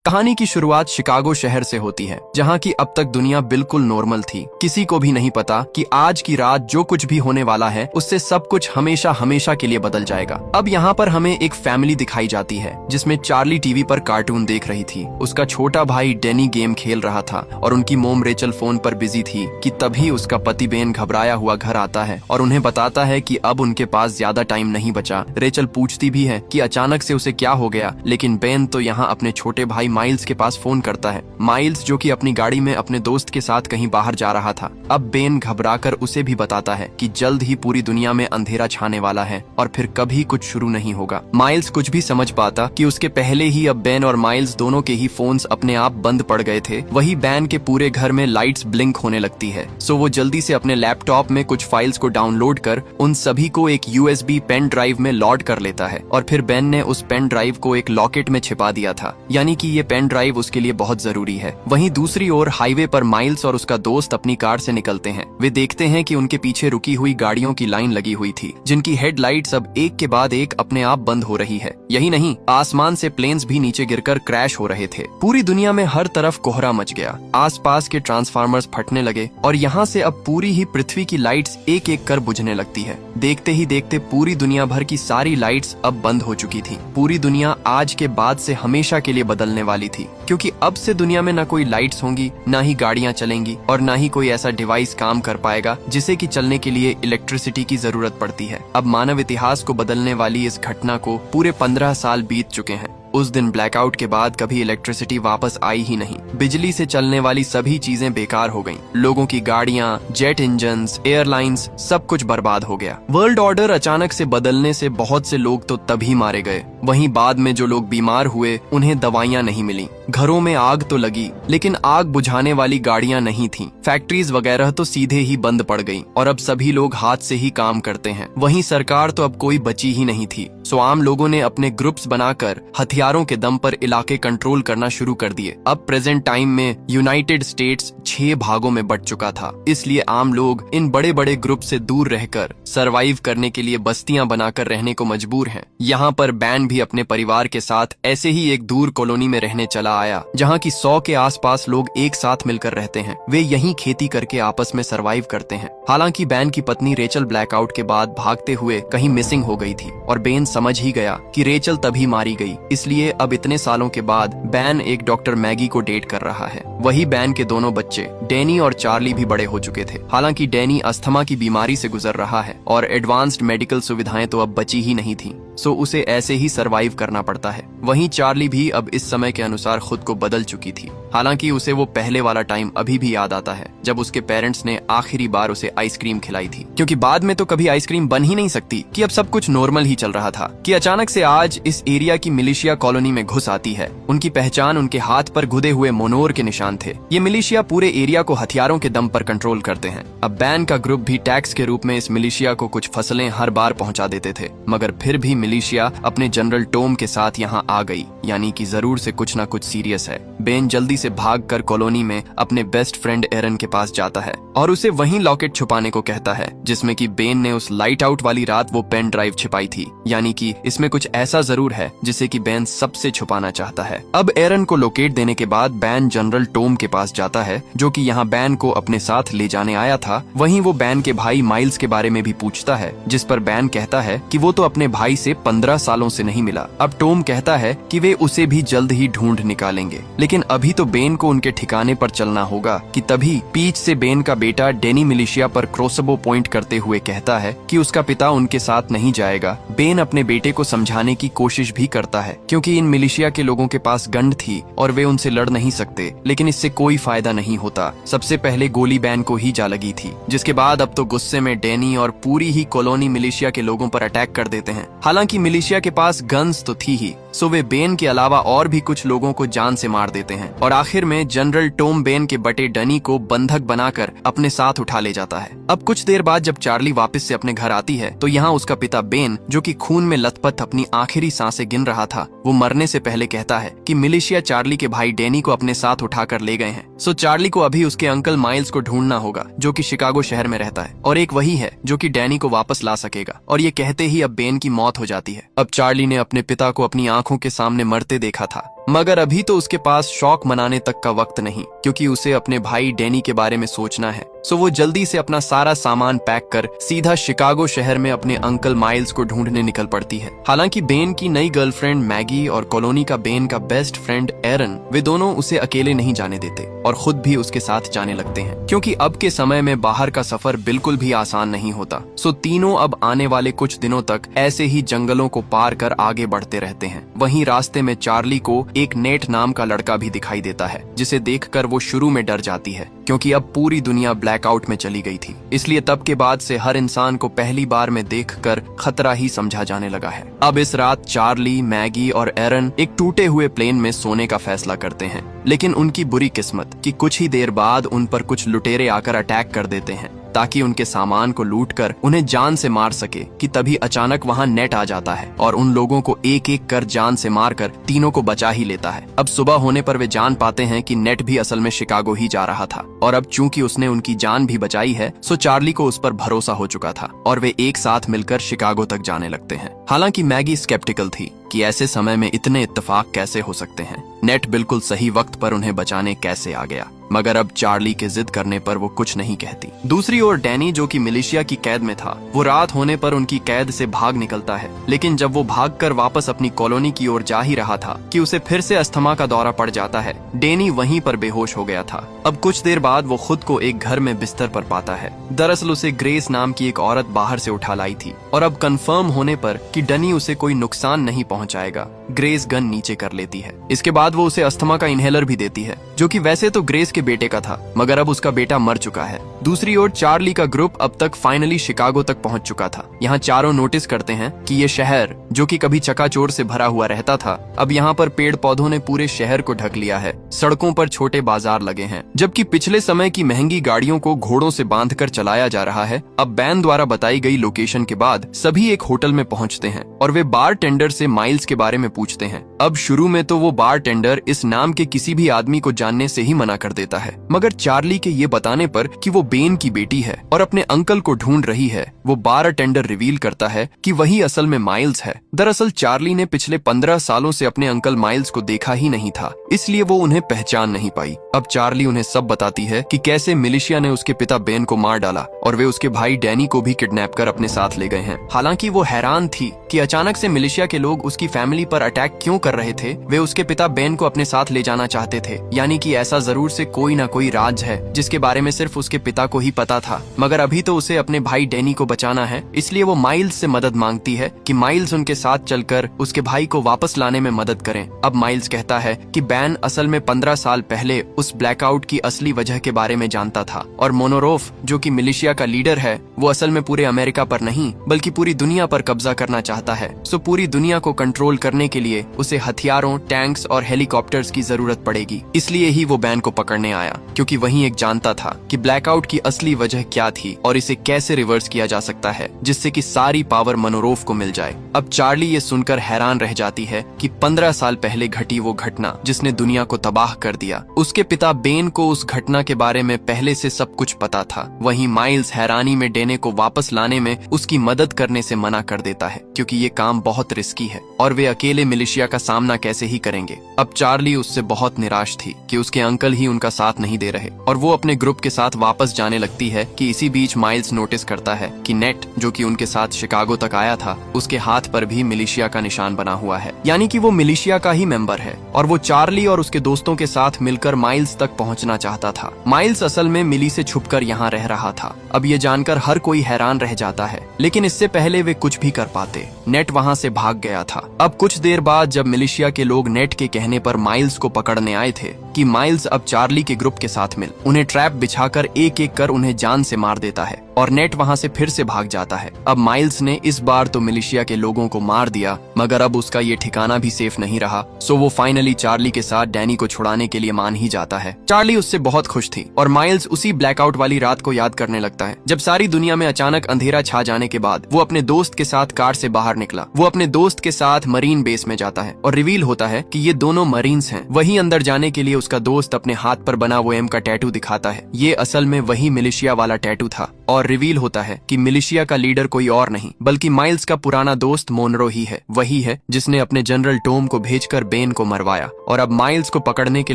कहानी की शुरुआत शिकागो शहर से होती है, जहाँ की अब तक दुनिया बिल्कुल नॉर्मल थी। किसी को भी नहीं पता कि आज की रात जो कुछ भी होने वाला है उससे सब कुछ हमेशा हमेशा के लिए बदल जाएगा। अब यहाँ पर हमें एक फैमिली दिखाई जाती है जिसमें चार्ली टीवी पर कार्टून देख रही थी। उसका छोटा भाई डेनी गेम खेल रहा था और उनकी मोम रेचल फोन पर बिजी थी कि तभी उसका पति बेन घबराया हुआ घर आता है और उन्हें बताता है कि अब उनके पास ज्यादा टाइम नहीं बचा। रेचल पूछती भी है कि अचानक से उसे क्या हो गया, लेकिन बेन तो यहाँ अपने छोटे भाई माइल्स के पास फोन करता है। माइल्स जो कि अपनी गाड़ी में अपने दोस्त के साथ कहीं बाहर जा रहा था। अब बेन घबराकर उसे भी बताता है कि जल्द ही पूरी दुनिया में अंधेरा छाने वाला है और फिर कभी कुछ शुरू नहीं होगा। माइल्स कुछ भी समझ पाता कि उसके पहले ही अब बेन और माइल्स दोनों के ही फोन्स अपने आप बंद पड़ गए थे। वही बेन के पूरे घर में लाइट्स ब्लिंक होने लगती है। सो वो जल्दी से अपने लैपटॉप में कुछ फाइल्स को डाउनलोड कर उन सभी को एक यूएसबी पेन ड्राइव में लोड कर लेता है और फिर बेन ने उस पेन ड्राइव को एक लॉकेट में छिपा दिया था, यानी कि ये पेन ड्राइव उसके लिए बहुत जरूरी है। वहीं दूसरी ओर हाईवे पर माइल्स और उसका दोस्त अपनी कार से निकलते हैं। वे देखते हैं कि उनके पीछे रुकी हुई गाड़ियों की लाइन लगी हुई थी, जिनकी हेडलाइट्स अब एक के बाद एक अपने आप बंद हो रही है। यही नहीं, आसमान से प्लेन्स भी नीचे गिरकर क्रैश हो रहे थे। पूरी दुनिया में हर तरफ कोहरा मच गया, आसपास के ट्रांसफार्मर्स फटने लगे और यहाँ से अब पूरी ही पृथ्वी की लाइट्स एक एक कर बुझने लगती है। देखते ही देखते पूरी दुनिया भर की सारी लाइट्स अब बंद हो चुकी थी। पूरी दुनिया आज के बाद से हमेशा के लिए बदलने वाली थी, क्योंकि अब से दुनिया में न कोई लाइट्स होंगी, न ही गाड़ियां चलेंगी और न ही कोई ऐसा डिवाइस काम कर पाएगा जिसे कि चलने के लिए इलेक्ट्रिसिटी की जरूरत पड़ती है। अब मानव इतिहास को बदलने वाली इस घटना को पूरे 15 साल बीत चुके हैं। उस दिन ब्लैकआउट के बाद कभी इलेक्ट्रिसिटी वापस आई ही नहीं। बिजली से चलने वाली सभी चीजें बेकार हो गईं। लोगों की गाड़ियां, जेट इंजन्स, एयरलाइंस, सब कुछ बर्बाद हो गया। वर्ल्ड ऑर्डर अचानक से बदलने से बहुत से लोग तो तभी मारे गए। वहीं बाद में जो लोग बीमार हुए उन्हें दवाइयां नहीं मिली। घरों में आग तो लगी, लेकिन आग बुझाने वाली गाड़ियां नहीं थीं। फैक्ट्रीज वगैरह तो सीधे ही बंद पड़ गईं और अब सभी लोग हाथ से ही काम करते हैं। वहीं सरकार तो अब कोई बची ही नहीं थी। सो आम लोगों ने अपने ग्रुप्स बनाकर हथियारों के दम पर इलाके कंट्रोल करना शुरू कर दिए। अब प्रेजेंट टाइम में यूनाइटेड स्टेट्स 6 भागों में बंट चुका था, इसलिए आम लोग इन बड़े बड़े ग्रुप से दूर रहकर सरवाइव करने के लिए बस्तियां बनाकर रहने को मजबूर हैं। यहाँ पर बैन भी अपने परिवार के साथ ऐसे ही एक दूर कॉलोनी में रहने चला आया, जहाँ की 100 के आसपास लोग एक साथ मिलकर रहते हैं। वे यहीं खेती करके आपस में सरवाइव करते हैं। हालांकि बैन की पत्नी रेचल ब्लैकआउट के बाद भागते हुए कहीं मिसिंग हो गई थी और बेन समझ ही गया कि रेचल तभी मारी गई। इसलिए अब इतने सालों के बाद बैन एक डॉक्टर मैगी को डेट कर रहा है। वही बैन के दोनों बच्चे डेनी और चार्ली भी बड़े हो चुके थे। हालांकि डेनी अस्थमा की बीमारी से गुजर रहा है और एडवांस्ड मेडिकल सुविधाएं तो अब बची ही नहीं थी, सो उसे ऐसे ही सरवाइव करना पड़ता है। वहीं चार्ली भी अब इस समय के अनुसार खुद को बदल चुकी थी। हालांकि उसे वो पहले वाला टाइम अभी भी याद आता है जब उसके पेरेंट्स ने आखिरी बार उसे आइसक्रीम खिलाई थी, क्योंकि बाद में तो कभी आइसक्रीम बन ही नहीं सकती कि अब सब कुछ नॉर्मल ही चल रहा था कि अचानक से आज इस एरिया की मिलिशिया कॉलोनी में घुस आती है। उनकी पहचान उनके हाथ पर गुदे हुए मोनोर के निशान थे। ये मिलिशिया पूरे एरिया को हथियारों के दम पर कंट्रोल करते हैं। अब बैन का ग्रुप भी टैक्स के रूप में इस मिलिशिया को कुछ फसलें हर बार पहुंचा देते थे, मगर फिर भी मिलिशिया अपने जनरल टॉम के साथ यहाँ आ गई, यानी कि जरूर से कुछ ना कुछ सीरियस है। बेन जल्दी से भागकर कॉलोनी में अपने बेस्ट फ्रेंड एरन के पास जाता है और उसे वहीं लॉकेट छुपाने को कहता है जिसमें कि बेन ने उस लाइट आउट वाली रात वो पेन ड्राइव छिपाई थी, यानी कि इसमें कुछ ऐसा जरूर है जिसे कि बेन सबसे छुपाना चाहता है। अब एरन को लोकेट देने के बाद बैन जनरल टॉम के पास जाता है, जो कि यहाँ बैन को अपने साथ ले जाने आया था। वहीं वो बैन के भाई माइल्स के बारे में भी पूछता है, जिस पर बैन कहता है कि वो तो अपने भाई से 15 सालों से नहीं मिला। अब टॉम कहता है कि वे उसे भी जल्द ही ढूंढ निकालेंगे, लेकिन अभी तो बेन को उनके ठिकाने पर चलना होगा। कि तभी पीछ से बेन का बेटा डेनी मिलिशिया पर क्रॉसबो पॉइंट करते हुए कहता है कि उसका पिता उनके साथ नहीं जाएगा। बेन अपने बेटे को समझाने की कोशिश भी करता है, क्योंकि इन मिलिशिया के लोगों के पास गन थी और वे उनसे लड़ नहीं सकते, लेकिन इससे कोई फायदा नहीं होता। सबसे पहले गोली बैन को ही जा लगी थी, जिसके बाद अब तो गुस्से में डेनी और पूरी ही कॉलोनी मिलिशिया के लोगों पर अटैक कर देते हैं। हालांकि मिलिशिया के पास गन्स तो थी ही, सो वे बेन के अलावा और भी कुछ लोगों को जान से मार देते हैं और आखिर में जनरल टॉम बेन के बटे डनी को बंधक बनाकर अपने साथ उठा ले जाता है। अब कुछ देर बाद जब चार्ली वापस से अपने घर आती है तो यहाँ उसका पिता बेन, जो कि खून में लथपथ अपनी आखिरी सांसें गिन रहा था, वो मरने से पहले कहता है कि मिलिशिया चार्ली के भाई डेनी को अपने साथ उठाकर ले गए हैं। सो चार्ली को अभी उसके अंकल माइल्स को ढूंढना होगा, जो कि शिकागो शहर में रहता है, और एक वही है जो कि डेनी को वापस ला सकेगा। और ये कहते ही अब बेन की मौत हो जाती है। अब चार्ली ने अपने पिता को अपनी आंखों के सामने मरते देखा था, मगर अभी तो उसके पास शौक मनाने तक का वक्त नहीं, क्योंकि उसे अपने भाई डैनी के बारे में सोचना है। सो वो जल्दी से अपना सारा सामान पैक कर सीधा शिकागो शहर में अपने अंकल माइल्स को ढूंढने निकल पड़ती है। हालांकि बेन की नई गर्लफ्रेंड मैगी और कॉलोनी का बेन का बेस्ट फ्रेंड एरन, वे दोनों उसे अकेले नहीं जाने देते और खुद भी उसके साथ जाने लगते हैं, क्योंकि अब के समय में बाहर का सफर बिल्कुल भी आसान नहीं होता। सो तीनों अब आने वाले कुछ दिनों तक ऐसे ही जंगलों को पार कर आगे बढ़ते रहते हैं। वहीं रास्ते में चार्ली को एक नेट नाम का लड़का भी दिखाई देता है, जिसे देखकर वो शुरू में डर जाती है, क्योंकि अब पूरी दुनिया ब्लैकआउट में चली गई थी। इसलिए तब के बाद से हर इंसान को पहली बार में देखकर खतरा ही समझा जाने लगा है। अब इस रात चार्ली, मैगी और एरन एक टूटे हुए प्लेन में सोने का फैसला करते हैं, लेकिन उनकी बुरी किस्मत कि कुछ ही देर बाद उन पर कुछ लुटेरे आकर अटैक कर देते हैं ताकि उनके सामान को लूटकर उन्हें जान से मार सके, कि तभी अचानक वहां नेट आ जाता है और उन लोगों को एक एक कर जान से मारकर तीनों को बचा ही लेता है। अब सुबह होने पर वे जान पाते हैं कि नेट भी असल में शिकागो ही जा रहा था, और अब चूंकि उसने उनकी जान भी बचाई है, सो चार्ली को उस पर भरोसा हो चुका था और वे एक साथ मिलकर शिकागो तक जाने लगते हैं। हालांकि मैगी स्केप्टिकल थी कि ऐसे समय में इतने इत्तेफाक कैसे हो सकते हैं, नेट बिल्कुल सही वक्त पर उन्हें बचाने कैसे आ गया। मगर अब चार्ली के जिद करने पर वो कुछ नहीं कहती। दूसरी ओर डैनी, जो कि मिलिशिया की कैद में था, वो रात होने पर उनकी कैद से भाग निकलता है, लेकिन जब वो भागकर वापस अपनी कॉलोनी की ओर जा ही रहा था कि उसे फिर से अस्थमा का दौरा पड़ जाता है। डैनी वहीं पर बेहोश हो गया था। अब कुछ देर बाद वो खुद को एक घर में बिस्तर पर पाता है। दरअसल उसे ग्रेस नाम की एक औरत बाहर से उठा लाई थी, और अब कंफर्म होने पर कि डनी उसे कोई नुकसान नहीं पहुंचाएगा, ग्रेस गन नीचे कर लेती है। इसके बाद वो उसे अस्थमा का इनहेलर भी देती है, जो कि वैसे तो ग्रेस के बेटे का था, मगर अब उसका बेटा मर चुका है। दूसरी ओर चार्ली का ग्रुप अब तक फाइनली शिकागो तक पहुंच चुका था। यहाँ चारों नोटिस करते हैं कि ये शहर, जो कि कभी चकाचौंध से भरा हुआ रहता था, अब यहाँ पर पेड़ पौधों ने पूरे शहर को ढक लिया है। सड़कों पर छोटे बाजार लगे हैं, जबकि पिछले समय की महंगी गाड़ियों को घोड़ों से बांधकर चलाया जा रहा है। अब बैन द्वारा बताई गई लोकेशन के बाद सभी एक होटल में पहुंचते हैं और वे बार टेंडर से माइल्स के बारे में पूछते हैं। अब शुरू में तो वो बार टेंडर इस नाम के किसी भी आदमी को जानने से ही मना कर देता है, मगर चार्ली के ये बताने पर कि वो बेन की बेटी है और अपने अंकल को ढूंढ रही है, वो बार टेंडर रिवील करता है कि वही असल में माइल्स है। दरअसल चार्ली ने पिछले 15 सालों से अपने अंकल माइल्स को देखा ही नहीं था, इसलिए वो उन्हें पहचान नहीं पाई। अब चार्ली उन्हें सब बताती है कि कैसे मिलिशिया ने उसके पिता बेन को मार डाला और वे उसके भाई डैनी को भी किडनैप कर अपने साथ ले गए हैं। हालांकि वो हैरान थी कि अचानक से मिलिशिया के लोग उसकी फैमिली पर अटैक क्यों कर रहे थे। वे उसके पिता बेन को अपने साथ ले जाना चाहते थे, यानी कि ऐसा जरूर से कोई ना कोई राज है जिसके बारे में सिर्फ उसके पिता को ही पता था। मगर अभी तो उसे अपने भाई डैनी को बचाना है, इसलिए वो माइल्स से मदद मांगती है कि माइल्स उनके साथ चलकर उसके भाई को वापस लाने में मदद करें। अब माइल्स कहता है कि बैन असल में 15 साल पहले उस ब्लैकआउट की असली वजह के बारे में जानता था, और मोनोरोफ, जो कि मिलिशिया का लीडर है, वो असल में पूरे अमेरिका पर नहीं बल्कि पूरी दुनिया पर कब्जा करना चाहता है। सो पूरी दुनिया को कंट्रोल करने के लिए उसे हथियारों, टैंक्स और हेलीकॉप्टर्स की जरूरत पड़ेगी। इसलिए ही वो बैन को पकड़ने आया, क्योंकि वही एक जानता था कि ब्लैकआउट की असली वजह क्या थी और इसे कैसे रिवर्स किया जा सकता है, जिससे कि सारी पावर मोनोरोफ को मिल जाए। अब चार्ली ये सुनकर हैरान रह जाती है कि 15 साल पहले घटी वो घटना जिसने दुनिया को तबाह कर दिया, उसके पिता बेन को उस घटना के बारे में पहले से सब कुछ पता था। वहीं माइल्स हैरानी में डेने को वापस लाने में उसकी मदद करने से मना कर देता है, क्योंकि ये काम बहुत रिस्की है और वे अकेले मिलिशिया का सामना कैसे ही करेंगे। अब चार्ली उससे बहुत निराश थी कि उसके अंकल ही उनका साथ नहीं दे रहे, और वो अपने ग्रुप के साथ वापस जाने लगती है कि इसी बीच माइल्स नोटिस करता है कि नेट, जो कि उनके साथ शिकागो तक आया था, उसके हाथ पर भी मिलिशिया का निशान बना हुआ है, यानी कि वो मिलिशिया का ही मेंबर है, और वो चार्ली और उसके दोस्तों के साथ मिलकर माइल्स तक पहुंचना चाहता था। माइल्स असल में मिली से छुपकर यहाँ रह रहा था। अब ये जानकर हर कोई हैरान रह जाता है, लेकिन इससे पहले वे कुछ भी कर पाते, नेट वहाँ से भाग गया था। अब कुछ देर बाद जब मिलिशिया के लोग नेट के कहने पर माइल्स को पकड़ने आए थे कि माइल्स अब चार्ली के ग्रुप के साथ मिल उन्हें ट्रैप बिछाकर एक एक कर उन्हें जान से मार देता है, और नेट वहाँ से फिर से भाग जाता है। अब माइल्स ने इस बार तो मिलिशिया के लोगों को मार दिया, मगर अब उसका ये ठिकाना भी सेफ नहीं रहा। सो वो फाइनली चार्ली के साथ डैनी को छुड़ाने के लिए मान ही जाता है। चार्ली उससे बहुत खुश थी, और माइल्स उसी ब्लैकआउट वाली रात को याद करने लगता है जब सारी दुनिया में अचानक अंधेरा छा जाने के बाद वो अपने दोस्त के साथ कार से बाहर निकला। वो अपने दोस्त के साथ मरीन बेस में जाता है और रिवील होता है कि ये दोनों मरीन्स हैं। वहीं अंदर जाने के लिए उसका दोस्त अपने हाथ पर बना वो एम का टैटू दिखाता है। ये असल में वही मिलिशिया वाला टैटू था और रिवील होता है कि मिलिशिया का लीडर कोई और नहीं बल्कि माइल्स का पुराना दोस्त मोनरो ही है। वही है जिसने अपने जनरल टॉम को भेजकर बेन को मरवाया और अब माइल्स को पकड़ने के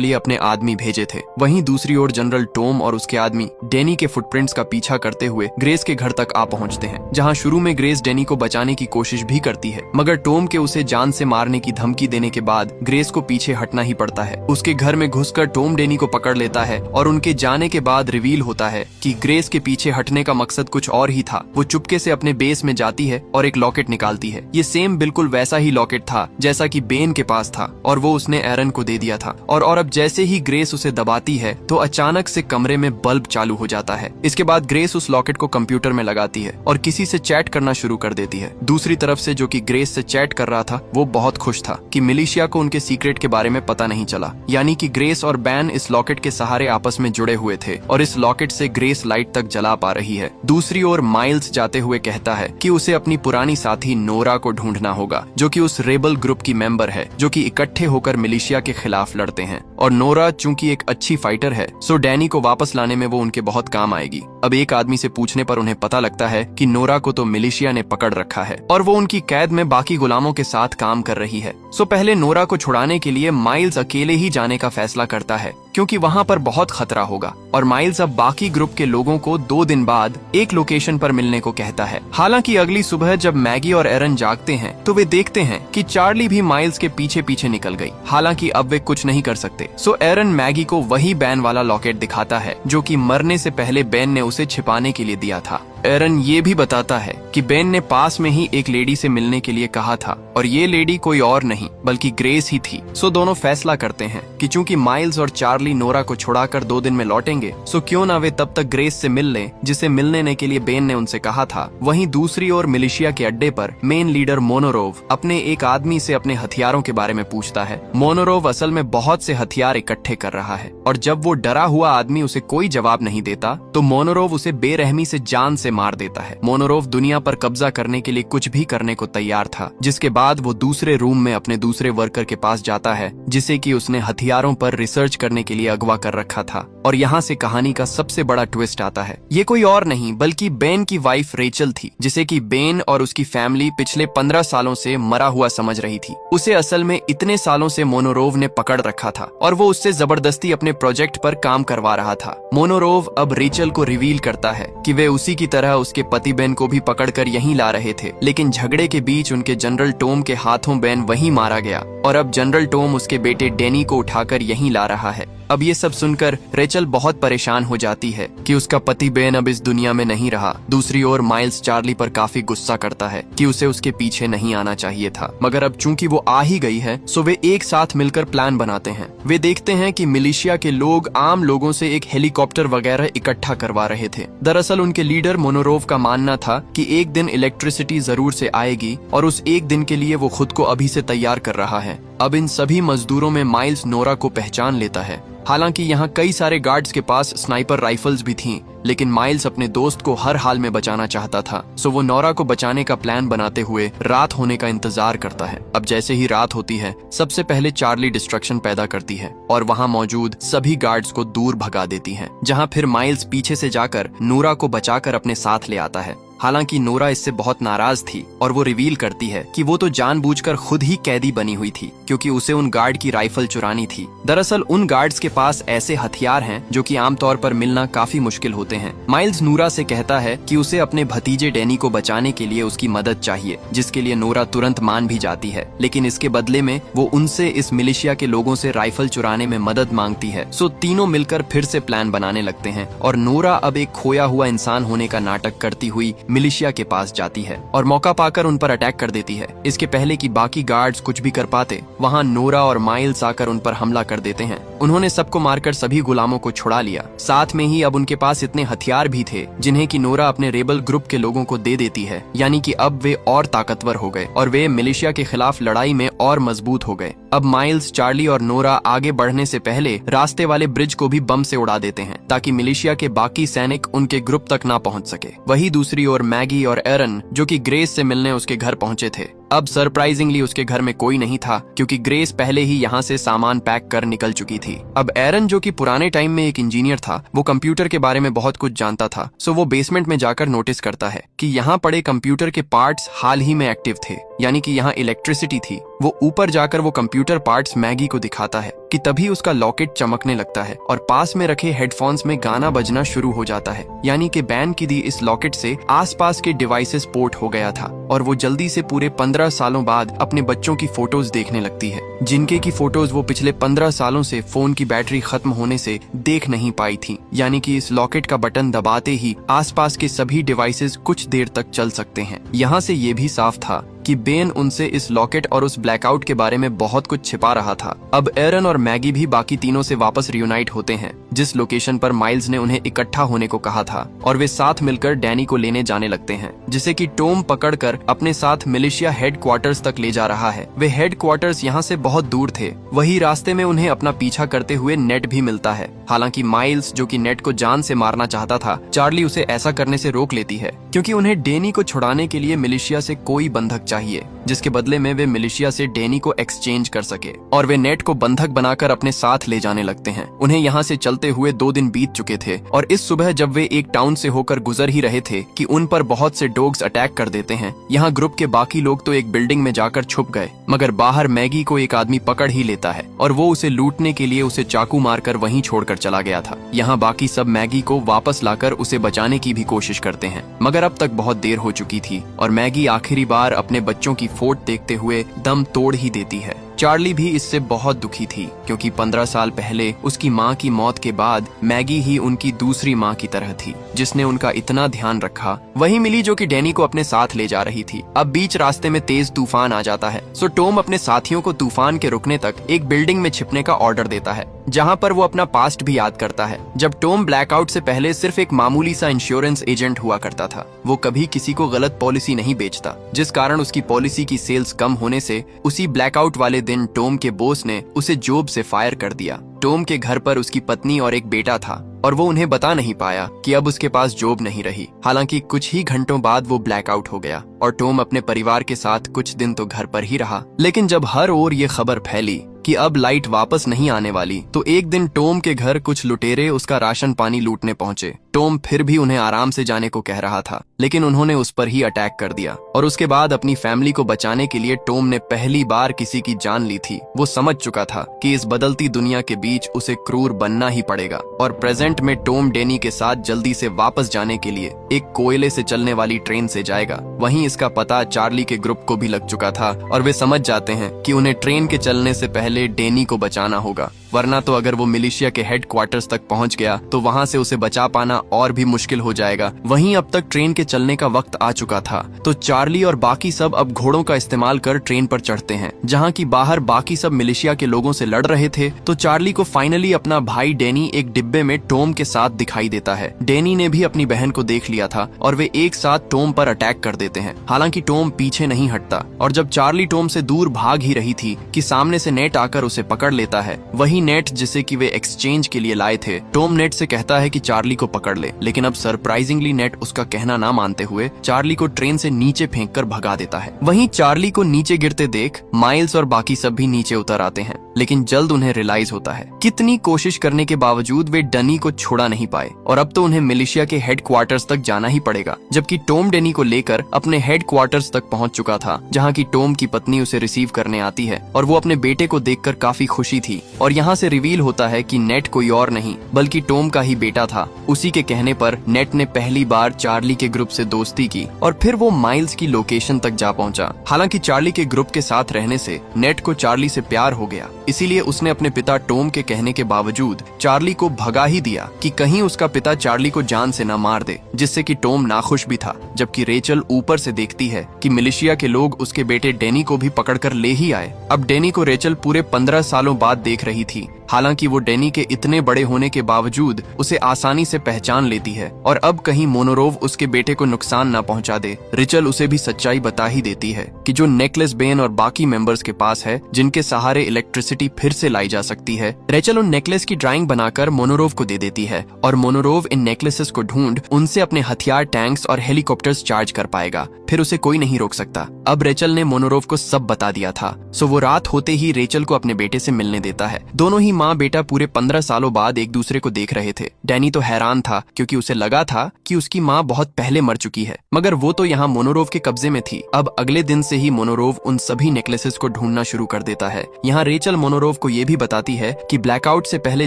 लिए अपने आदमी भेजे थे। वहीं दूसरी ओर जनरल टॉम और उसके आदमी डेनी के फुटप्रिंट्स का पीछा करते हुए ग्रेस के घर तक आ पहुंचते हैं, जहां शुरू में ग्रेस डेनी को बचाने की कोशिश भी करती है, मगर टॉम के उसे जान से मारने की धमकी देने के बाद ग्रेस को पीछे हटना ही पड़ता है। उसके घर में घुसकर टॉम डेनी को पकड़ लेता है और उनके जाने के बाद रिवील होता है कि ग्रेस के पीछे हटने का मकसद कुछ और ही था। वो चुपके से अपने बेस में जाती है और एक लॉकेट निकालती है। ये सेम बिल्कुल वैसा ही लॉकेट था जैसा कि बेन के पास था और वो उसने एरन को दे दिया था। और अब जैसे ही ग्रेस उसे दबाती है तो अचानक से कमरे में बल्ब चालू हो जाता है। इसके बाद ग्रेस उस लॉकेट को कंप्यूटर में लगाती है और किसी से चैट करना शुरू कर देती है। दूसरी तरफ से जो कि ग्रेस से चैट कर रहा था वो बहुत खुश था कि मिलिशिया को उनके सीक्रेट के बारे में पता नहीं चला, यानी कि ग्रेस और बैन इस लॉकेट के सहारे आपस में जुड़े हुए थे और इस लॉकेट से ग्रेस लाइट तक जला पा रही है। दूसरी ओर माइल्स जाते हुए कहता है कि उसे अपनी पुरानी साथी नोरा को ढूंढना होगा, जो कि उस रेबल ग्रुप की मेंबर है जो कि इकट्ठे होकर मिलिशिया के खिलाफ लड़ते हैं। और नोरा चूंकि एक अच्छी फाइटर है सो डैनी को वापस लाने में वो उनके बहुत काम आएगी। अब एक आदमी से पूछने पर उन्हें पता लगता है कि नोरा को तो मिलिशिया ने पकड़ रखा है और वो उनकी कैद में बाकी गुलामों के साथ काम कर रही है। सो पहले नोरा को छुड़ाने के लिए माइल्स अकेले ही जाने का फैसला करता है क्योंकि वहाँ पर बहुत खतरा होगा। और माइल्स अब बाकी ग्रुप के लोगों को 2 दिन बाद एक लोकेशन पर मिलने को कहता है। हालांकि अगली सुबह जब मैगी और एरन जागते हैं तो वे देखते हैं कि चार्ली भी माइल्स के पीछे पीछे निकल गई। हालांकि अब वे कुछ नहीं कर सकते। सो एरन मैगी को वही बैन वाला लॉकेट दिखाता है जो कि मरने से पहले बेन ने उसे छिपाने के लिए दिया था। एरन ये भी बताता है कि बेन ने पास में ही एक लेडी से मिलने के लिए कहा था और ये लेडी कोई और नहीं बल्कि ग्रेस ही थी। सो दोनों फैसला करते हैं कि चूंकि माइल्स और चार्ली नोरा को छुड़ाकर 2 दिन में लौटेंगे सो क्यों ना वे तब तक ग्रेस से मिल लें जिसे मिलने के लिए बेन ने उनसे कहा था। वहीं दूसरी ओर मिलिशिया के अड्डे पर मेन लीडर मोनोरोव अपने एक आदमी से अपने हथियारों के बारे में पूछता है। मोनोरोव असल में बहुत से हथियार इकट्ठे कर रहा है और जब वो डरा हुआ आदमी उसे कोई जवाब नहीं देता तो मोनोरोव उसे बेरहमी से जान से मार देता है। मोनोरोव दुनिया पर कब्जा करने के लिए कुछ भी करने को तैयार था, जिसके बाद वो दूसरे रूम में अपने दूसरे वर्कर के पास जाता है जिसे कि उसने हथियारों पर रिसर्च करने के लिए अगवा कर रखा था। और यहाँ से कहानी का सबसे बड़ा ट्विस्ट आता है। ये कोई और नहीं बल्कि बेन की वाइफ रेचल थी, जिसे कि बेन और उसकी फैमिली पिछले 15 सालों से मरा हुआ समझ रही थी। उसे असल में इतने सालों से मोनोरोव ने पकड़ रखा था और वो उससे जबरदस्ती अपने प्रोजेक्ट पर काम करवा रहा था। मोनोरोव अब रेचल को रिवील करता है कि वे उसी की तरह उसके पति बेन को भी पकड़कर यहीं ला रहे थे, लेकिन झगड़े के बीच उनके जनरल टॉम के हाथों बेन वहीं मारा गया और अब जनरल टॉम उसके बेटे डेनी को उठाकर यहीं ला रहा है। अब ये सब सुनकर रेचल बहुत परेशान हो जाती है कि उसका पति बेन अब इस दुनिया में नहीं रहा। दूसरी ओर माइल्स चार्ली पर काफी गुस्सा करता है कि उसे उसके पीछे नहीं आना चाहिए था, मगर अब चूंकि वो आ ही गई है सो वे एक साथ मिलकर प्लान बनाते हैं। वे देखते हैं कि मिलिशिया के लोग आम लोगों से एक हेलीकॉप्टर वगैरह इकट्ठा करवा रहे थे। दरअसल उनके लीडर मोनोरोव का मानना था कि एक दिन इलेक्ट्रिसिटी जरूर से आएगी और उस एक दिन के लिए वो खुद को अभी से तैयार कर रहा है। अब इन सभी मजदूरों में माइल्स नोरा को पहचान लेता है। हालांकि यहाँ कई सारे गार्ड्स के पास स्नाइपर राइफल्स भी थीं, लेकिन माइल्स अपने दोस्त को हर हाल में बचाना चाहता था। सो वो नोरा को बचाने का प्लान बनाते हुए रात होने का इंतजार करता है। अब जैसे ही रात होती है सबसे पहले चार्ली डिस्ट्रक्शन पैदा करती है और वहाँ मौजूद सभी गार्ड्स को दूर भगा देती है, जहाँ फिर माइल्स पीछे से जाकर नोरा को बचाकर अपने साथ ले आता है। हालांकि नोरा इससे बहुत नाराज थी और वो रिवील करती है कि वो तो जानबूझकर खुद ही कैदी बनी हुई थी क्योंकि उसे उन गार्ड की राइफल चुरानी थी। दरअसल उन गार्ड्स के पास ऐसे हथियार हैं जो कि आमतौर पर मिलना काफी मुश्किल होते हैं। माइल्स नोरा से कहता है कि उसे अपने भतीजे डेनी को बचाने के लिए उसकी मदद चाहिए, जिसके लिए नोरा तुरंत मान भी जाती है, लेकिन इसके बदले में वो उनसे इस मिलिशिया के लोगों से राइफल चुराने में मदद मांगती है। सो तीनों मिलकर फिर से प्लान बनाने लगते हैं और नोरा अब एक खोया हुआ इंसान होने का नाटक करती हुई मिलिशिया के पास जाती है और मौका पाकर उन पर अटैक कर देती है। इसके पहले कि बाकी गार्ड्स कुछ भी कर पाते, वहाँ नोरा और माइल्स आकर उन पर हमला कर देते हैं। उन्होंने सबको मारकर सभी गुलामों को छुड़ा लिया। साथ में ही अब उनके पास इतने हथियार भी थे जिन्हें कि नोरा अपने रेबल ग्रुप के लोगों को दे देती है, यानी कि अब वे और ताकतवर हो गए और वे मिलिशिया के खिलाफ लड़ाई में और मजबूत हो गए। अब माइल्स, चार्ली और नोरा आगे बढ़ने से पहले रास्ते वाले ब्रिज को भी बम से उड़ा देते हैं ताकि मिलिशिया के बाकी सैनिक उनके ग्रुप तक ना पहुंच सके। वही दूसरी ओर मैगी और एरन, जो कि ग्रेस से मिलने उसके घर पहुंचे थे, अब सरप्राइजिंगली उसके घर में कोई नहीं था, क्योंकि ग्रेस पहले ही यहाँ से सामान पैक कर निकल चुकी थी। अब एरन, जो कि पुराने टाइम में एक इंजीनियर था, वो कंप्यूटर के बारे में बहुत कुछ जानता था। सो वो बेसमेंट में जाकर नोटिस करता है कि यहाँ पड़े कंप्यूटर के पार्ट्स हाल ही में एक्टिव थे, यानी कि यहाँ इलेक्ट्रिसिटी थी। वो ऊपर जाकर वो कंप्यूटर पार्ट्स मैगी को दिखाता है कि तभी उसका लॉकेट चमकने लगता है और पास में रखे हेडफोन्स में गाना बजना शुरू हो जाता है, यानी कि बैन की दी इस लॉकेट से आसपास के डिवाइसेस पोर्ट हो गया था। और वो जल्दी से पूरे 15 सालों बाद अपने बच्चों की फोटोज देखने लगती है, जिनके की फोटोज वो पिछले 15 सालों से फोन की बैटरी खत्म होने से देख नहीं पाई थी। यानी कि इस लॉकेट का बटन दबाते ही आसपास के सभी डिवाइसेस कुछ देर तक चल सकते हैं। यहाँ से ये भी साफ था कि बेन उनसे इस लॉकेट और उस ब्लैकआउट के बारे में बहुत कुछ छिपा रहा था। अब एरन और मैगी भी बाकी तीनों से वापस रियूनाइट होते हैं, जिस लोकेशन पर माइल्स ने उन्हें इकट्ठा होने को कहा था, और वे साथ मिलकर डैनी को लेने जाने लगते हैं, जिसे कि टॉम पकड़कर अपने साथ मिलिशिया हेडक्वार्टर्स तक ले जा रहा है। वे हेडक्वार्टर्स यहाँ से बहुत दूर थे। वही रास्ते में उन्हें अपना पीछा करते हुए नेट भी मिलता है। हालांकि माइल्स, जो कि नेट को जान से मारना चाहता था, चार्ली उसे ऐसा करने से रोक लेती है, क्योंकि उन्हें डैनी को छुड़ाने के लिए मिलिशिया से कोई बंधक चाहिए, जिसके बदले में वे मिलिशिया से डैनी को एक्सचेंज कर सके। और वे नेट को बंधक बनाकर अपने साथ ले जाने लगते हैं। उन्हें यहाँ से चलते हुए 2 दिन बीत चुके थे, और इस सुबह जब वे एक टाउन से होकर गुजर ही रहे थे कि उन पर बहुत से डॉग्स अटैक कर देते हैं। यहाँ ग्रुप के बाकी लोग तो एक बिल्डिंग में जाकर छुप गए, मगर बाहर मैगी को एक आदमी पकड़ ही लेता है, और वो उसे लूटने के लिए उसे चाकू मारकर वहीं छोड़कर चला गया था। यहाँ बाकी सब मैगी को वापस लाकर उसे बचाने की भी कोशिश करते हैं, मगर अब तक बहुत देर हो चुकी थी, और मैगी आखिरी बार अपने बच्चों की फोट देखते हुए दम तोड़ ही देती है। चार्ली भी इससे बहुत दुखी थी, क्योंकि 15 साल पहले उसकी माँ की मौत के बाद मैगी ही उनकी दूसरी माँ की तरह थी, जिसने उनका इतना ध्यान रखा। वही मिली जो कि डैनी को अपने साथ ले जा रही थी। अब बीच रास्ते में तेज तूफान आ जाता है, सो टॉम अपने साथियों को तूफान के रुकने तक एक बिल्डिंग में छिपने का ऑर्डर देता है, जहाँ पर वो अपना पास्ट भी याद करता है, जब टॉम ब्लैकआउट से पहले सिर्फ एक मामूली सा इंश्योरेंस एजेंट हुआ करता था। वो कभी किसी को गलत पॉलिसी नहीं बेचता, जिस कारण उसकी पॉलिसी की सेल्स कम होने से उसी ब्लैकआउट वाले दिन टॉम के बॉस ने उसे जॉब से फायर कर दिया। टॉम के घर पर उसकी पत्नी और एक बेटा था, और वो उन्हें बता नहीं पाया कि अब उसके पास जॉब नहीं रही। हालांकि कुछ ही घंटों बाद वो ब्लैकआउट हो गया, और टॉम अपने परिवार के साथ कुछ दिन तो घर पर ही रहा। लेकिन जब हर ओर ये खबर फैली कि अब लाइट वापस नहीं आने वाली, तो एक दिन टॉम के घर कुछ लुटेरे उसका राशन पानी लूटने पहुंचे। टॉम फिर भी उन्हें आराम से जाने को कह रहा था, लेकिन उन्होंने उस पर ही अटैक कर दिया। और उसके बाद अपनी फैमिली को बचाने के लिए टॉम ने पहली बार किसी की जान ली थी। वो समझ चुका था कि इस बदलती दुनिया के बीच उसे क्रूर बनना ही पड़ेगा। और प्रेजेंट में टॉम डैनी के साथ जल्दी से वापस जाने के लिए एक कोयले से चलने वाली ट्रेन से जाएगा। वहीं इसका पता चार्ली के ग्रुप को भी लग चुका था, और वे समझ जाते हैं कि उन्हें ट्रेन के चलने से पहले डैनी को बचाना होगा, वरना तो अगर वो मिलिशिया के हेडक्वार्टर्स तक पहुंच गया तो वहां से उसे बचा पाना और भी मुश्किल हो जाएगा। वहीं अब तक ट्रेन के चलने का वक्त आ चुका था, तो चार्ली और बाकी सब अब घोड़ों का इस्तेमाल कर ट्रेन पर चढ़ते हैं। जहां की बाहर बाकी सब मिलिशिया के लोगों से लड़ रहे थे, तो चार्ली को फाइनली अपना भाई डैनी एक डिब्बे में टॉम के साथ दिखाई देता है। डैनी ने भी अपनी बहन को देख लिया था, और वे एक साथ टॉम पर अटैक कर देते हैं। हालांकि टॉम पीछे नहीं हटता, और जब चार्ली टॉम से दूर भाग ही रही थी कि सामने से नेट आकर उसे पकड़ लेता है। वही नेट जिसे कि वे एक्सचेंज के लिए लाए थे। टॉम नेट से कहता है कि चार्ली को पकड़ ले, लेकिन अब सरप्राइजिंगली नेट उसका कहना ना मानते हुए चार्ली को ट्रेन से नीचे फेंककर भगा देता है। वहीं चार्ली को नीचे गिरते देख माइल्स और बाकी सब भी नीचे उतर आते हैं, लेकिन जल्द उन्हें रियलाइज होता है कितनी कोशिश करने के बावजूद वे डनी को छुड़ा नहीं पाए, और अब तो उन्हें मिलिशिया के हेडक्वार्टर्स तक जाना ही पड़ेगा। जबकि टॉम डनी को लेकर अपने हेडक्वार्टर्स तक पहुंच चुका था, जहां की टॉम की पत्नी उसे रिसीव करने आती है, और वो अपने बेटे को देखकर काफी खुशी थी। और यहाँ से रिवील होता है कि नेट कोई और नहीं बल्कि टॉम का ही बेटा था। उसी के कहने पर नेट ने पहली बार चार्ली के ग्रुप से दोस्ती की, और फिर वो माइल्स की लोकेशन तक जा पहुंचा। हालांकि चार्ली के ग्रुप के साथ रहने से नेट को चार्ली से प्यार हो गया, इसीलिए उसने अपने पिता टॉम के कहने के बावजूद चार्ली को भगा ही दिया कि कहीं उसका पिता चार्ली को जान से न मार दे, जिससे कि टॉम नाखुश भी था। जबकि रेचल ऊपर से देखती है कि मिलिशिया के लोग उसके बेटे डैनी को भी पकड़कर ले ही आए। अब डैनी को रेचल पूरे 15 सालों बाद देख रही थी। हालांकि वो डेनी के इतने बड़े होने के बावजूद उसे आसानी से पहचान लेती है और अब कहीं मोनोरोव उसके बेटे को नुकसान न पहुंचा दे। रेचल उसे भी सच्चाई बता ही देती है कि जो नेकलेस बेन और बाकी मेंबर्स के पास है, जिनके सहारे इलेक्ट्रिसिटी फिर से लाई जा सकती है। रेचल उन नेकलेस की ड्राइंग बनाकर मोनोरोव को दे देती है और मोनोरोव इन नेकलेसेस को ढूंढ उनसे अपने हथियार, टैंक्स और हेलीकॉप्टर्स चार्ज कर पाएगा। फिर उसे कोई नहीं रोक सकता। अब रेचल ने मोनोरोव को सब बता दिया था, सो वो रात होते ही रेचल को अपने बेटे से मिलने देता है। दोनों ही माँ बेटा पूरे 15 सालों बाद एक दूसरे को देख रहे थे। डैनी तो हैरान था क्योंकि उसे लगा था कि उसकी माँ बहुत पहले मर चुकी है, मगर वो तो यहाँ मोनोरोव के कब्जे में थी। अब अगले दिन से ही मोनोरोव उन सभी नेकलेसेस को ढूंढना शुरू कर देता है। यहाँ रेचल मोनोरोव को ये भी बताती है कि ब्लैकआउट से पहले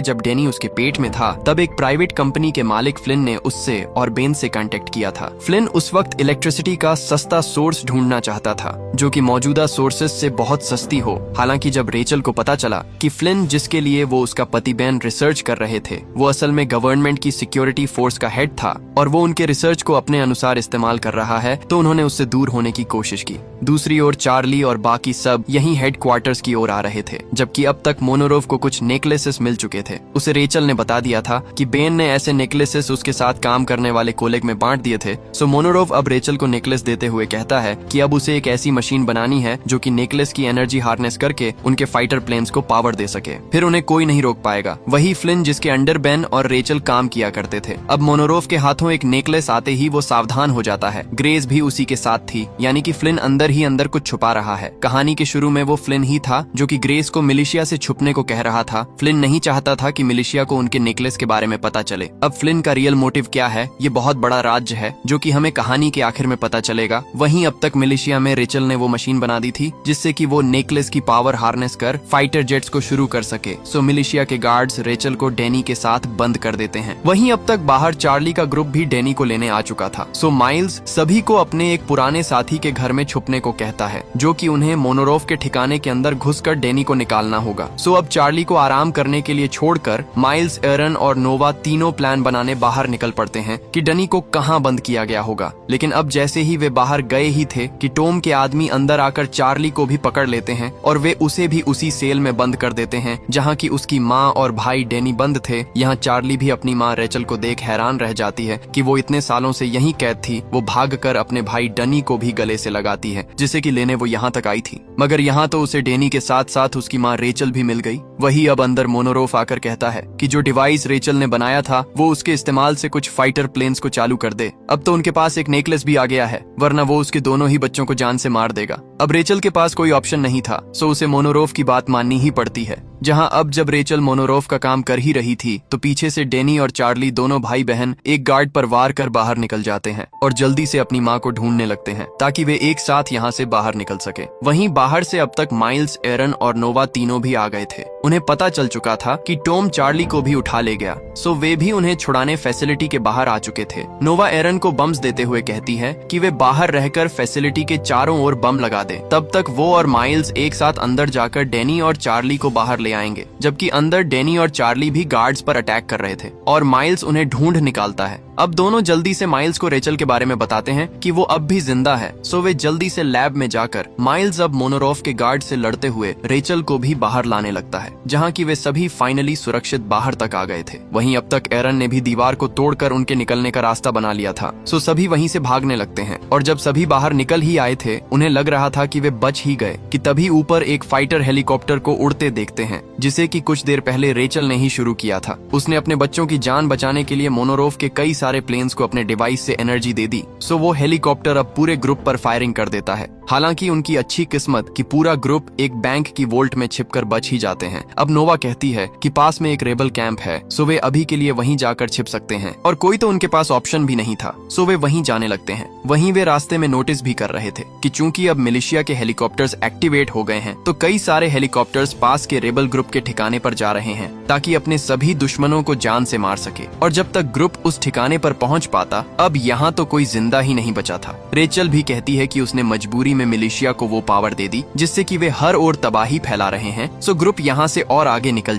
जब डैनी उसके पेट में था, तब एक प्राइवेट कंपनी के मालिक फ्लिन ने उससे और बेन से कांटेक्ट किया था। फ्लिन उस वक्त इलेक्ट्रिसिटी का सस्ता सोर्स ढूंढना चाहता था, जो कि मौजूदा सोर्सेस से बहुत सस्ती हो। हालांकि जब रेचल को पता चला कि फ्लिन, जिसके लिए वो उसका पति बेन रिसर्च कर रहे थे, वो असल में गवर्नमेंट की सिक्योरिटी फोर्स का हेड था और वो उनके रिसर्च को अपने अनुसार इस्तेमाल कर रहा है, तो उन्होंने उससे दूर होने की कोशिश की। दूसरी ओर चार्ली और बाकी सब यहीं हेडक्वार्टर्स की ओर आ रहे थे, जबकि अब तक मोनोरोव को कुछ नेकलेसेस मिल चुके थे। उसे रेचल ने बता दिया था कि बेन ने ऐसे नेकलेसेस उसके साथ काम करने वाले कोलेग में बांट दिए थे। सो मोनोरोव अब रेचल को नेकलेस देते हुए कहता है कि अब उसे एक ऐसी मशीन बनानी है जो कि नेकलेस की एनर्जी हार्नेस करके उनके फाइटर प्लेन्स को पावर दे सके। फिर उन्हें कोई नहीं रोक पाएगा। वही फ्लिन जिसके अंडर बेन और रेचल काम किया करते थे। अब मोनोरोव के हाथों एक नेकलेस आते ही वो सावधान हो जाता है। ग्रेस भी उसी के साथ थी, यानी कि फ्लिन अंदर ही अंदर कुछ छुपा रहा है। कहानी के शुरू में वो फ्लिन ही था जो कि ग्रेस को मिलिशिया से छुपने को कह रहा था। फ्लिन नहीं चाहता था कि मिलिशिया को उनके नेकलेस के बारे में पता चले। अब फ्लिन का रियल मोटिव क्या है, ये बहुत बड़ा राज्य है जो कि हमें कहानी के आखिर में पता चलेगा। वहीं अब तक मिलिशिया में रेचल ने वो मशीन बना दी थी जिससे कि वो नेकलेस की पावर हार्नेस कर फाइटर जेट्स को शुरू कर सके। सो मिलिशिया के गार्ड्स रेचल को डैनी के साथ बंद कर देते हैं। वहीं अब तक बाहर चार्ली का ग्रुप भी डैनी को लेने आ चुका था। सो माइल्स सभी को अपने एक पुराने साथी के घर में छुपने को कहता है, जो कि उन्हें मोनोरोव के ठिकाने के अंदर घुसकर डैनी को निकालना होगा। सो अब चार्ली को आराम करने के लिए छोड़कर माइल्स, एरन और नोवा तीनों प्लान बनाने बाहर निकल पड़ते हैं कि डैनी को कहां बंद किया गया होगा। लेकिन अब जैसे ही वे बाहर गए ही थे कि टॉम के आदमी अंदर आकर चार्ली को भी पकड़ लेते हैं और वे उसे भी उसी सेल में बंद कर देते हैं जहां की उसकी माँ और भाई डैनी बंद थे। यहाँ चार्ली भी अपनी माँ रेचल को देख हैरान रह जाती है कि वो इतने सालों से यहीं कैद थी। वो भागकर अपने भाई डनी को भी गले से लगाती है, जिसे कि लेने वो यहाँ तक आई थी। मगर यहाँ तो उसे डैनी के साथ साथ उसकी माँ रेचल भी मिल गई। वही अब अंदर मोनोरोव आकर कहता है कि जो डिवाइस रेचल ने बनाया था वो उसके इस्तेमाल से कुछ फाइटर प्लेन्स को चालू कर दे। अब तो उनके पास एक नेकलेस भी आ गया है, वरना वो उसके दोनों ही बच्चों को जान से मार देगा। अब रेचल के पास कोई ऑप्शन नहीं था, सो उसे मोनोरोव की बात माननी ही पड़ती है। जहां अब जब रेचल मोनोरोव का काम कर ही रही थी तो पीछे से डैनी और चार्ली दोनों भाई बहन एक गार्ड पर वार कर बाहर निकल जाते हैं और जल्दी से अपनी माँ को ढूंढने लगते हैं ताकि वे एक साथ यहाँ से बाहर निकल सके। वहीं बाहर से अब तक माइल्स, एरन और नोवा तीनों भी आ गए थे। उन्हें पता चल चुका था कि टॉम चार्ली को भी उठा ले गया, सो वे भी उन्हें छुड़ाने फैसिलिटी के बाहर आ चुके थे। नोवा एरन को बम्स देते हुए कहती है कि वे बाहर रहकर फैसिलिटी के चारों ओर बम लगा दे। तब तक वो और माइल्स एक साथ अंदर जाकर डैनी और चार्ली को बाहर ले आएंगे, जबकि अंदर डैनी और चार्ली भी गार्ड्स पर अटैक कर रहे थे और माइल्स उन्हें ढूंढ निकालता है। अब दोनों जल्दी से माइल्स को रेचल के बारे में बताते हैं कि वो अब भी जिंदा है, सो वे जल्दी से लैब में जाकर माइल्स अब मोनोरोव के गार्ड से लड़ते हुए रेचल को भी बाहर लाने लगता है, जहां की वे सभी फाइनली सुरक्षित बाहर तक आ गए थे। वहीं अब तक एरन ने भी दीवार को तोड़कर उनके निकलने का रास्ता बना लिया था, सो सभी वहीं से भागने लगते हैं। और जब सभी बाहर निकल ही आए थे, उन्हें लग रहा था कि वे बच ही गए कि तभी ऊपर एक फाइटर हेलीकॉप्टर को उड़ते देखते हैं, जिसे कि कुछ देर पहले रेचल ने ही शुरू किया था। उसने अपने बच्चों की जान बचाने के लिए मोनोरोव के कई सारे प्लेन्स को अपने डिवाइस से एनर्जी दे दी, सो वो हेलीकॉप्टर अब पूरे ग्रुप पर फायरिंग कर देता है। हालांकि उनकी अच्छी किस्मत कि पूरा ग्रुप एक बैंक की वोल्ट में छिपकर बच ही जाते हैं। अब नोवा कहती है कि पास में एक रेबल कैंप है, सो वे अभी के लिए वहीं जाकर छिप सकते हैं और कोई तो उनके पास ऑप्शन भी नहीं था, सो वे वहीं जाने लगते हैं। वहीं वे रास्ते में नोटिस भी कर रहे थे कि चूंकि अब मिलिशिया के हेलीकॉप्टर्स एक्टिवेट हो गए हैं, तो कई सारे हेलीकॉप्टर्स पास के रेबल ग्रुप के ठिकाने पर जा रहे हैं ताकि अपने सभी दुश्मनों को जान से मार सके। और जब तक ग्रुप उस ठिकाने पर पहुंच पाता, अब यहाँ तो कोई जिंदा ही नहीं बचा था। रेचल भी कहती है कि उसने मजबूरी में मिलिशिया को वो पावर दे दी जिससे कि वे हर ओर तबाही फैला रहे हैं, सो ग्रुप यहाँ से और आगे निकल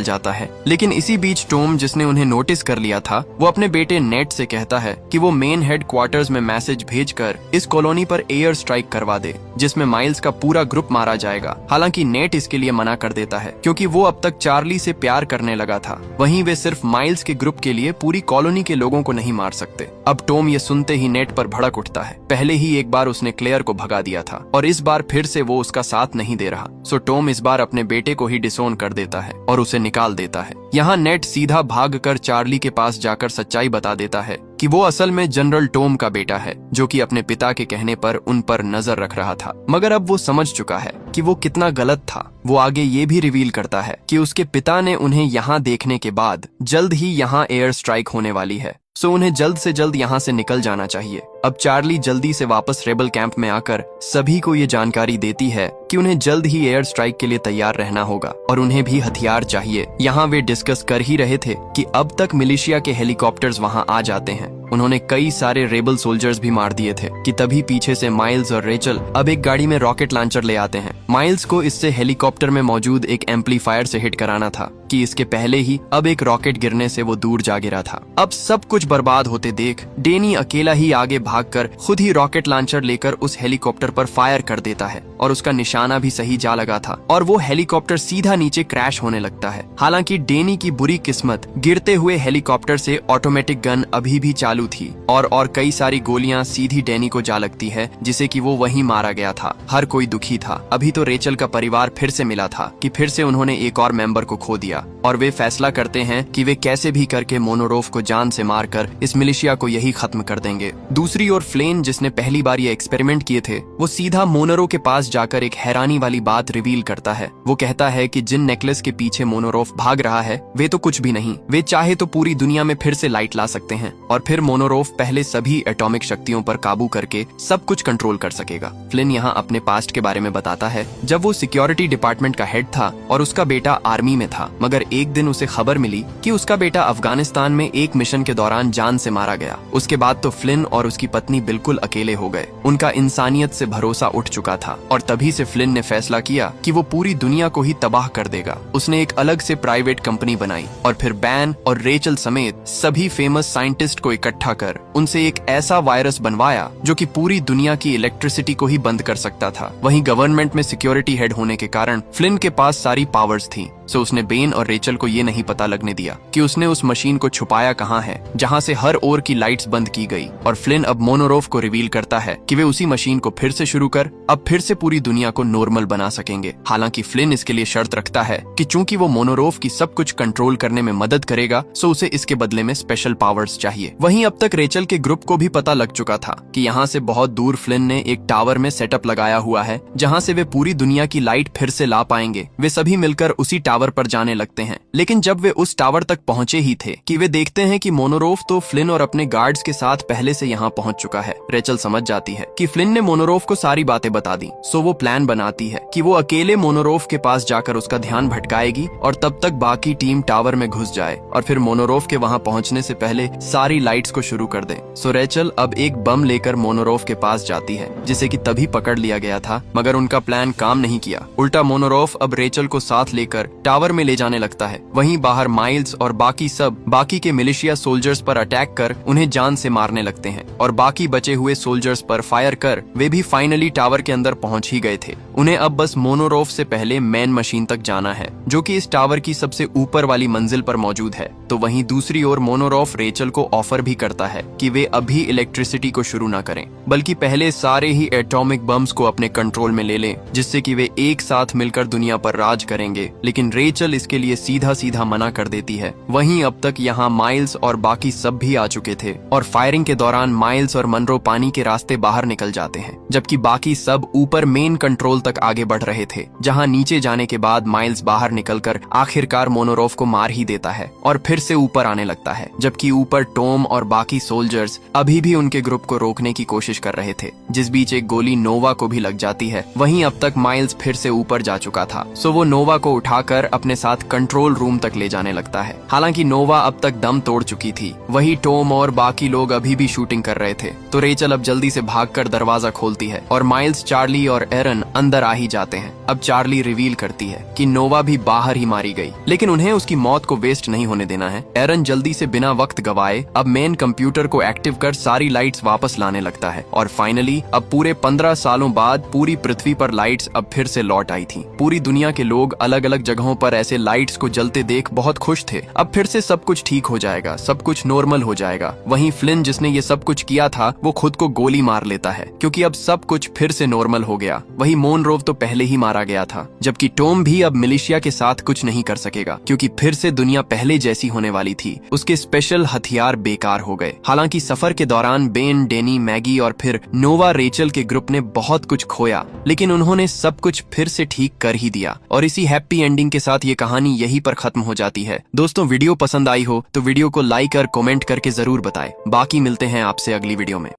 जाता है। लेकिन इसी बीच टॉम, जिसने उन्हें नोटिस कर लिया था, वो अपने बेटे नेट से कहता है कि वो मेन हेड क्वार्टर्स में मैसेज भेजकर इस कॉलोनी पर एयर स्ट्राइक करवा दे, जिसमें माइल्स का पूरा ग्रुप मारा जाएगा। हालांकि नेट इसके लिए मना कर देता है क्योंकि वो अब तक चार्ली से प्यार करने लगा था। वहीं वे सिर्फ माइल्स के ग्रुप के लिए पूरी कॉलोनी के लोगों को नहीं मार सकते। अब टॉम ये सुनते ही नेट पर भड़क उठता है। पहले ही एक बार उसने क्लेयर को भगा दिया था और इस बार फिर से वो उसका साथ नहीं दे रहा। सो टॉम इस बार अपने बेटे को ही डिसोन कर देता है और उसे निकाल देता है। यहाँ नेट सीधा भागकर चार्ली के पास जाकर सच्चाई बता देता है कि वो असल में जनरल टॉम का बेटा है, जो कि अपने पिता के कहने पर उन पर नजर रख रहा था। मगर अब वो समझ चुका है कि वो कितना गलत था। वो आगे ये भी रिवील करता है कि उसके पिता ने उन्हें यहाँ देखने के बाद जल्द ही यहाँ एयर स्ट्राइक होने वाली है, सो उन्हें जल्द से जल्द यहाँ से निकल जाना चाहिए। अब चार्ली जल्दी से वापस रेबल कैंप में आकर सभी को ये जानकारी देती है कि उन्हें जल्द ही एयर स्ट्राइक के लिए तैयार रहना होगा और उन्हें भी हथियार चाहिए। यहाँ वे डिस्कस कर ही रहे थे कि अब तक मिलिशिया के हेलीकॉप्टर्स वहाँ आ जाते हैं। उन्होंने कई सारे रेबल सोल्जर्स भी मार दिए थे कि तभी पीछे से माइल्स और रेचल अब एक गाड़ी में रॉकेट लॉन्चर ले आते हैं। माइल्स को इससे हेलीकॉप्टर में मौजूद एक एम्पलीफायर से हिट कराना था कि इसके पहले ही अब एक रॉकेट गिरने से वो दूर जा गिरा था। अब सब कुछ बर्बाद होते देख डेनी अकेला ही आगे भागकर खुद ही रॉकेट लॉन्चर लेकर उस हेलीकॉप्टर पर फायर कर देता है और उसका निशाना भी सही जा लगा था और वो हेलीकॉप्टर सीधा नीचे क्रैश होने लगता है। हालांकि डेनी की बुरी किस्मत गिरते हुए हेलीकॉप्टर से ऑटोमेटिक गन अभी भी चालू थी और कई सारी गोलियां सीधी डेनी को जा लगती है, जिसे कि वो वहीं मारा गया था। हर कोई दुखी था। अभी तो रेचल का परिवार फिर से मिला था कि फिर से उन्होंने एक और मेंबर को खो दिया और वे फैसला करते हैं कि वे कैसे भी करके मोनोरोफ को जान से मारकर इस मिलिशिया को यही खत्म कर देंगे। दूसरी ओर फ्लेन, जिसने पहली बार ये एक्सपेरिमेंट किए थे, वो सीधा मोनोरो के पास जाकर एक हैरानी वाली बात रिवील करता है। वो कहता है कि जिन नेकलेस के पीछे मोनोरोफ भाग रहा है वे तो कुछ भी नहीं, वे चाहे तो पूरी दुनिया में फिर से लाइट ला सकते हैं और फिर मोनोरोफ पहले सभी एटॉमिक शक्तियों पर काबू करके सब कुछ कंट्रोल कर सकेगा। फ्लिन यहाँ अपने पास्ट के बारे में बताता है जब वो सिक्योरिटी डिपार्टमेंट का हेड था और उसका बेटा आर्मी में था, मगर एक दिन उसे खबर मिली कि उसका बेटा अफगानिस्तान में एक मिशन के दौरान जान से मारा गया। उसके बाद तो फ्लिन और उसकी पत्नी बिल्कुल अकेले हो गए। उनका इंसानियत से भरोसा उठ चुका था और तभी से फ्लिन ने फैसला किया कि वो पूरी दुनिया को ही तबाह कर देगा। उसने एक अलग से प्राइवेट कंपनी बनाई और फिर बैन और रेचल समेत सभी फेमस साइंटिस्ट को इकट्ठा कर उनसे एक ऐसा वायरस बनवाया जो कि पूरी दुनिया की इलेक्ट्रिसिटी को ही बंद कर सकता था। वहीं गवर्नमेंट में सिक्योरिटी हेड होने के कारण फ्लिन के पास सारी पावर्स थी, सो उसने बेन और रेचल को ये नहीं पता लगने दिया कि उसने उस मशीन को छुपाया कहाँ है जहाँ से हर ओर की लाइट्स बंद की गई। और फ्लिन अब मोनोरोफ को रिवील करता है कि वे उसी मशीन को फिर से शुरू कर अब फिर से पूरी दुनिया को नॉर्मल बना सकेंगे। हालांकि फ्लिन इसके लिए शर्त रखता है कि चूंकि वो मोनोरोफ की सब कुछ कंट्रोल करने में मदद करेगा, सो उसे इसके बदले में स्पेशल पावर्स चाहिए। वहीं अब तक रेचल के ग्रुप को भी पता लग चुका था कि यहाँ से बहुत दूर फ्लिन ने एक टावर में सेटअप लगाया हुआ है जहाँ से वे पूरी दुनिया की लाइट फिर से ला पाएंगे। वे सभी मिलकर उसी टावर पर जाने लगते हैं, लेकिन जब वे उस टावर तक पहुँचे ही थे कि वे देखते हैं कि मोनोरोफ तो फ्लिन और अपने गार्ड्स के साथ पहले से यहाँ पहुँच चुका है। रेचल समझ जाती है कि फ्लिन ने मोनोरोफ को सारी बातें बता दी, सो वो प्लान बनाती है कि वो अकेले मोनोरोफ के पास जाकर उसका ध्यान भटकाएगी और तब तक बाकी टीम टावर में घुस जाए और फिर मोनोरोफ के वहाँ पहुँचने से पहले सारी लाइट्स को शुरू कर दे। सो रेचल अब एक बम लेकर मोनोरोफ के पास जाती है, जिसे कि तभी पकड़ लिया गया था, मगर उनका प्लान काम नहीं किया। उल्टा मोनोरोफ अब रेचल को साथ लेकर टावर में ले जाने लगता है। वहीं बाहर माइल्स और बाकी के मिलिशिया सोल्जर्स पर अटैक कर उन्हें जान से मारने लगते हैं और बाकी बचे हुए सोल्जर्स पर फायर कर वे भी फाइनली टावर के अंदर पहुंच ही गए थे। उन्हें अब बस मोनोरोफ से पहले मेन मशीन तक जाना है, जो कि इस टावर की सबसे ऊपर वाली मंजिल पर मौजूद है। तो वहीं दूसरी ओर मोनोरोफ रेचल को ऑफर भी करता है कि वे अभी इलेक्ट्रिसिटी को शुरू न करें, बल्कि पहले सारे ही एटॉमिक बम्स को अपने कंट्रोल में ले लें, जिससे कि वे एक साथ मिलकर दुनिया पर राज करेंगे। लेकिन रेचल इसके लिए सीधा मना कर देती है। वहीं अब तक यहाँ माइल्स और बाकी सब भी आ चुके थे और फायरिंग के दौरान माइल्स और मनरो पानी के रास्ते बाहर निकल जाते हैं, जबकि बाकी सब ऊपर मेन कंट्रोल तक आगे बढ़ रहे थे, जहाँ नीचे जाने के बाद माइल्स बाहर निकलकर आखिरकार मोनोरोफ को मार ही देता है और फिर से ऊपर आने लगता है, जबकि ऊपर टॉम और बाकी सोल्जर्स अभी भी उनके ग्रुप को रोकने की कोशिश कर रहे थे, जिस बीच एक गोली नोवा को भी लग जाती है। वहीं अब तक माइल्स फिर से ऊपर जा चुका था, सो वो नोवा को उठाकर अपने साथ कंट्रोल रूम तक ले जाने लगता है। हालांकि नोवा अब तक दम तोड़ चुकी थी, वही टॉम और बाकी लोग अभी भी शूटिंग कर रहे थे। तो रेचल अब जल्दी से भागकर दरवाजा खोलती है और माइल्स, चार्ली और एरन अंदर आ ही जाते हैं। अब चार्ली रिवील करती है कि नोवा भी बाहर ही मारी गई, लेकिन उन्हें उसकी मौत को वेस्ट नहीं होने देना है। एरन जल्दी से बिना वक्त गवाए अब मेन कंप्यूटर को एक्टिव कर सारी लाइट्स वापस लाने लगता है और फाइनली अब पूरे 15 सालों बाद पूरी पृथ्वी पर लाइट्स अब फिर से लौट आई थी। पूरी दुनिया के लोग अलग अलग जगहों पर ऐसे लाइट्स को जलते देख बहुत खुश थे। अब फिर से सब कुछ ठीक हो जाएगा, सब कुछ नॉर्मल हो जाएगा। वहीं फ्लिन, जिसने ये सब कुछ किया था, वो खुद को गोली मार लेता है क्योंकि अब सब कुछ फिर से नॉर्मल हो गया। वही मोनरोव तो पहले ही मारा गया था, जबकि टॉम भी अब मिलिशिया के साथ कुछ नहीं कर सकेगा क्योंकि फिर से दुनिया पहले जैसी होने वाली थी। उसके स्पेशल हथियार बेकार हो गए। हालांकि सफर के दौरान बेन, डेनी, मैगी और फिर नोवा, रेचल के ग्रुप ने बहुत कुछ खोया, लेकिन उन्होंने सब कुछ फिर से ठीक कर ही दिया। और इसी हैप्पी एंडिंग के साथ ये कहानी यहीं पर खत्म हो जाती है। दोस्तों, वीडियो पसंद आई हो तो वीडियो को लाइक और कमेंट करके जरूर बताएं। बाकी मिलते हैं आपसे अगली वीडियो में।